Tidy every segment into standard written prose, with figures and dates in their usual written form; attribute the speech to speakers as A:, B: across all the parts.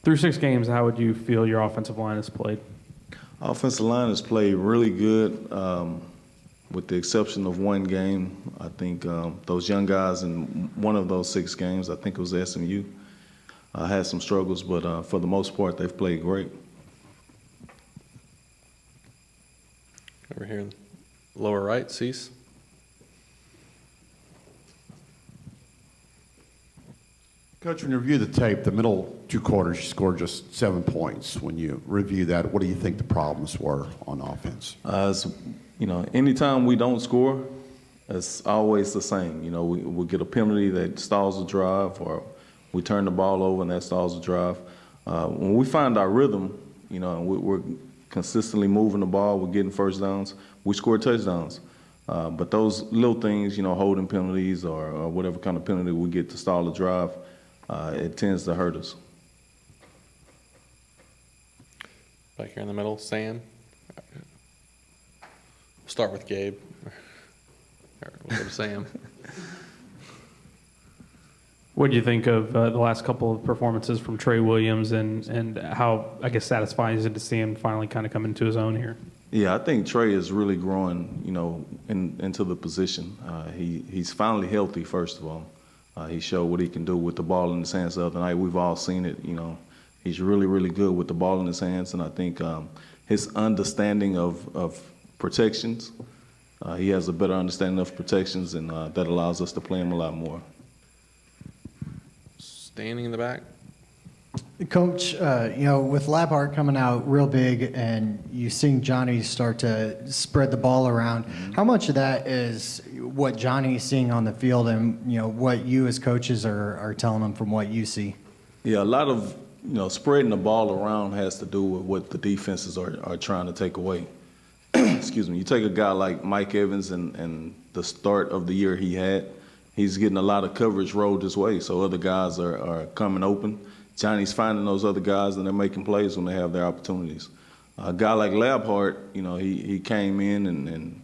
A: Through 6 games, how would you feel your offensive line has played?
B: Offensive line has played really good, with the exception of one game. I think those young guys in one of those 6 games, I think it was SMU, had some struggles, but for the most part, they've played great.
C: Over here, lower right, Cease.
D: Coach, when you review the tape, the middle 2 quarters, you scored just 7 points. When you review that, what do you think the problems were on offense?
B: Anytime we don't score, it's always the same. We get a penalty that stalls the drive, or we turn the ball over and that stalls the drive. When we find our rhythm, and we're consistently moving the ball, we're getting first downs, we score touchdowns. But those little things, holding penalties or whatever kind of penalty we get to stall the drive, it tends to hurt us.
C: Back here in the middle, Sam. Start with Gabe. We'll go to Sam.
A: What do you think of the last couple of performances from Trey Williams, and how, I guess, satisfying is it to see him finally kind of come into his own here?
B: Yeah, I think Trey is really growing, into the position. He's finally healthy, first of all. He showed what he can do with the ball in his hands the other night. We've all seen it, He's really, really good with the ball in his hands, and I think his understanding of protections, he has a better understanding of protections, and that allows us to play him a lot more.
C: Standing in the back.
E: Coach, with Labhart coming out real big and you seeing Johnny start to spread the ball around, how much of that is what Johnny's seeing on the field and, what you as coaches are telling him from what you see?
B: Yeah, a lot of, spreading the ball around has to do with what the defenses are trying to take away. Excuse me. You take a guy like Mike Evans and the start of the year he had, he's getting a lot of coverage rolled his way, so other guys are coming open. Johnny's finding those other guys, and they're making plays when they have their opportunities. A guy like Labhart, he came in and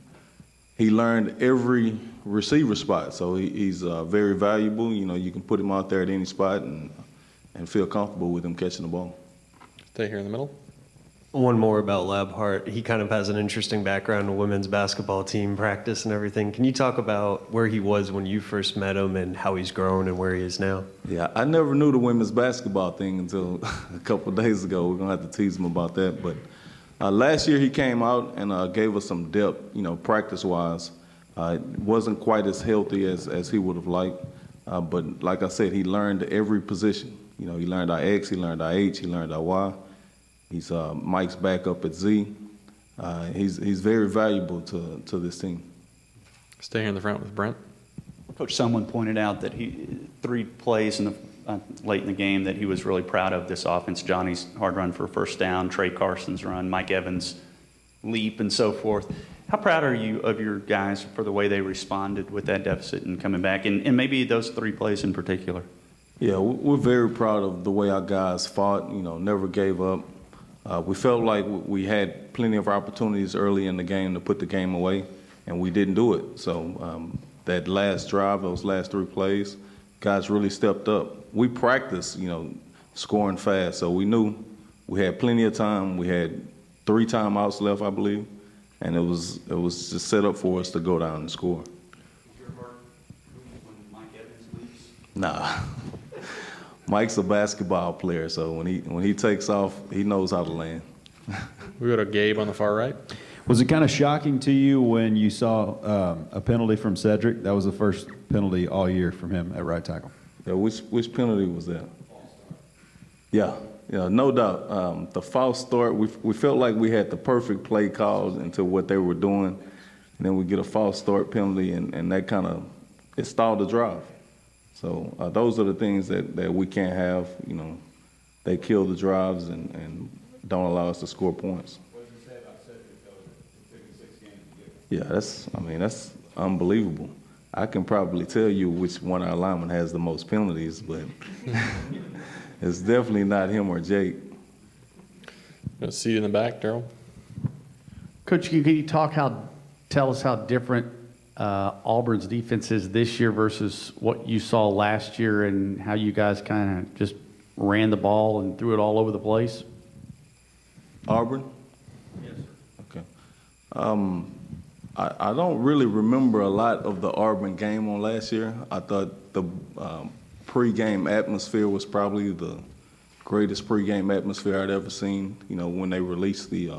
B: he learned every receiver spot, so he's very valuable. You can put him out there at any spot and feel comfortable with him catching the ball.
C: Stay here in the middle.
F: One more about Labhart. He kind of has an interesting background in women's basketball team practice and everything. Can you talk about where he was when you first met him and how he's grown and where he is now?
B: Yeah, I never knew the women's basketball thing until a couple of days ago. We're going to have to tease him about that. But last year he came out and gave us some depth, practice-wise. Wasn't quite as healthy as he would have liked. But like I said, he learned every position. He learned our X, he learned our H, he learned our Y. He's Mike's backup at Z. He's very valuable to this team.
C: Stay here in the front with Brent.
G: Coach, someone pointed out that 3 plays late in the game that he was really proud of this offense. Johnny's hard run for a first down, Trey Carson's run, Mike Evans' leap, and so forth. How proud are you of your guys for the way they responded with that deficit and coming back, and maybe those 3 plays in particular?
B: Yeah, we're very proud of the way our guys fought, never gave up. We felt like we had plenty of opportunities early in the game to put the game away, and we didn't do it. So that last drive, those last 3 plays, guys really stepped up. We practiced, scoring fast, so we knew we had plenty of time. We had 3 timeouts left, I believe, and it was just set up for us to go down and score.
G: Was your heart when Mike Evans leaves?
B: Nah. Mike's a basketball player, so when he takes off, he knows how to land.
C: We go to Gabe on the far right.
H: Was it kind of shocking to you when you saw a penalty from Cedric? That was the first penalty all year from him at right tackle.
B: Yeah, which penalty was that? Yeah, no doubt. The false start, we felt like we had the perfect play called into what they were doing, and then we get a false start penalty, and that kind of, it stalled the drive. So those are the things that we can't have. They kill the drives and don't allow us to score points.
D: What did you say about Cedric, though? It took 6 games to get?
B: Yeah, that's unbelievable. I can probably tell you which one of our linemen has the most penalties, but it's definitely not him or Jake.
C: See you in the back, Daryl.
I: Coach, can you tell us how different Auburn's defense is this year versus what you saw last year, and how you guys kind of just ran the ball and threw it all over the place?
B: Auburn? Yes, sir. Okay. I don't really remember a lot of the Auburn game on last year. I thought the pregame atmosphere was probably the greatest pregame atmosphere I'd ever seen. You know, when they released the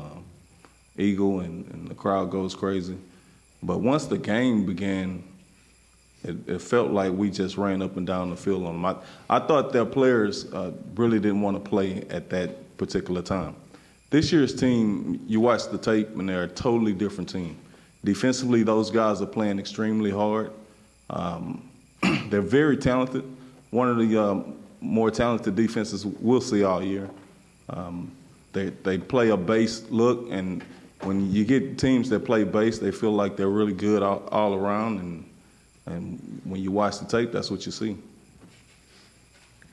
B: Eagle and the crowd goes crazy. But once the game began, it felt like we just ran up and down the field on them. I thought their players really didn't want to play at that particular time. This year's team, you watch the tape, and they're a totally different team. Defensively, those guys are playing extremely hard. They're very talented. One of the more talented defenses we'll see all year. They play a base look, and when you get teams that play base, they feel like they're really good all around, and when you watch the tape, that's what you see.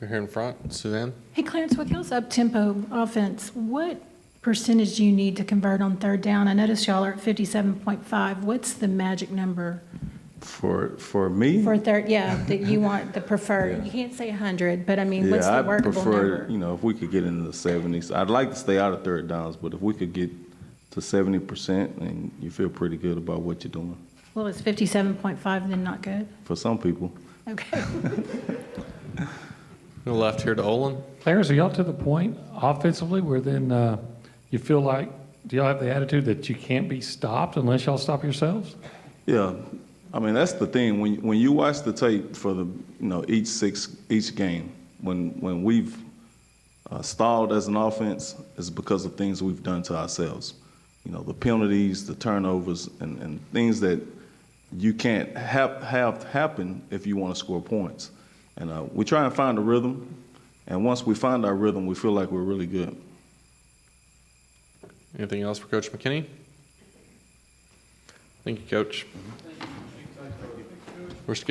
C: You're here in front, Suzanne.
J: Hey, Clarence, with y'all's up-tempo offense, what percentage do you need to convert on third down? I noticed y'all are at 57.5. What's the magic number
B: For me?
J: for third? Yeah, that you want, the preferred.
B: Yeah.
J: You can't say 100, but I mean, what's the
B: I'd
J: workable
B: prefer,
J: number?
B: you know, if we could get into the 70s. I'd like to stay out of third downs, but if we could get to 70%, then you feel pretty good about what you're doing.
J: Well, is 57.5 then not good?
B: For some people.
J: Okay.
C: Go left here to Olin.
A: Clarence, are y'all to the point offensively where then you feel like, do y'all have the attitude that you can't be stopped unless y'all stop yourselves?
B: Yeah, I mean, that's the thing. When you watch the tape for the, each game, when we've stalled as an offense, it's because of things we've done to ourselves. You know, the penalties, the turnovers, and things that you can't have happen if you want to score points. And we try and find a rhythm, and once we find our rhythm, we feel like we're really good.
C: Anything else for Coach McKinney? Thank you, Coach. We're good.